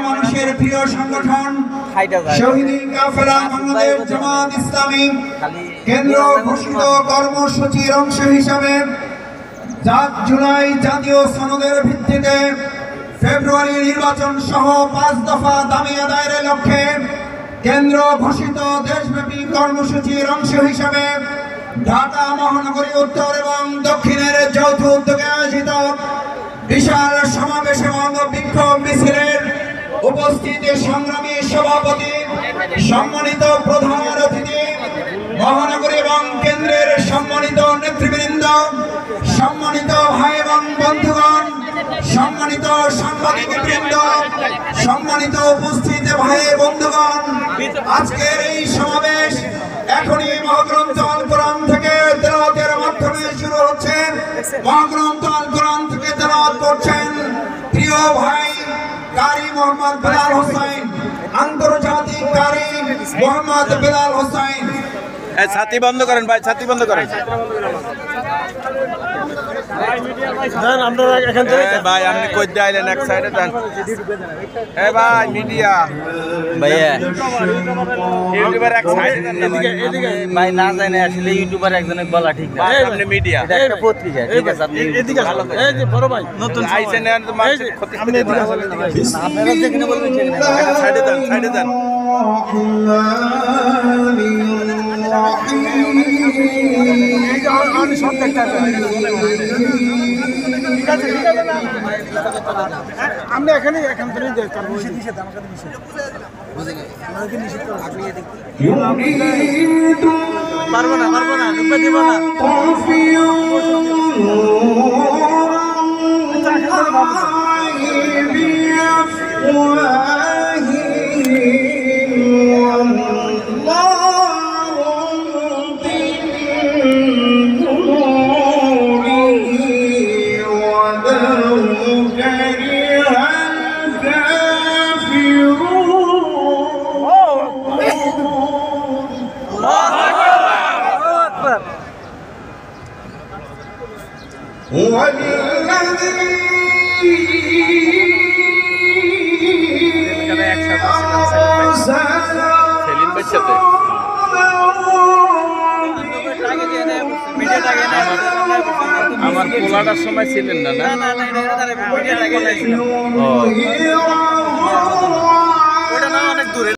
মানুষের প্রিয় সংগঠন শহীদ কাফেলা বাংলাদেশ জামাত ইসলামী কেন্দ্র ঘোষিত কর্মসূচির অংশ হিসাবে জুলাই জাতীয় সনদের ভিত্তিতে ফেব্রুয়ারি নির্বাচন সহ 5 দফা দাবি আদায়ের লক্ষ্যে কেন্দ্র ঘোষিত দেশব্যাপী কর্মসূচির অংশ হিসাবে ঢাকা মহানগরী উত্তর এবং দক্ষিণের যৌথ উদ্যোগে আয়োজিত বিশাল সমাবেশ এবং বিক্ষোভ মিছিলের উপস্থিত সংগ্রামী সভাপতি, সম্মানিত প্রধান অতিথি, মহানগরী এবং কেন্দ্রের সম্মানিত নেতৃবৃন্দ, সম্মানিত ভাই এবং বন্ধুগণ, সম্মানিত সাংবাদিকবৃন্দ, সম্মানিত উপস্থিত ভাই বন্ধুগণ, আজকের এই সমাবেশ এখনই মহাগ্রন্থ আল কোরআন থেকে তেলাওয়াতের মাধ্যমে শুরু হচ্ছে। মহাগ্রন্থ আল কোরআন থেকে তেলাওয়াত করছেন প্রিয় ভাই কারি মোহাম্মদ বেলাল হোসেন, আন্তর্জাতিক কারি মোহাম্মদ বেলাল হোসেন। ছাতি বন্ধ করেন ভাই, ছাতি বন্ধ করেন ভাই। আপনি কই দিলেন এক সাইডে দেন ভাই। মিডিয়া ভাইয়া ইউটিউবার এক সাইডে দেন এদিকে এদিকে ভাই। না জানে আসলে ইউটিউবার একজনের বলা ঠিক না। আপনি মিডিয়া এটা একটা পত্রিকা, ঠিক আছে? আপনি এদিকে ভালো করে এই যে বড় ভাই নতুন আইছেন না তো মানুষ ক্ষতি করে দিবেন। আপনারা যেখানে বলবেন সেখানে সাইডে দেন, সাইডে দেন। আমি সব দেখতে আমরা এখানে এখান থেকে দেখতে পারবো না, পারবো না, ঢুকতে দিব না। আমার পোলাটার সময় ছিলেন না? না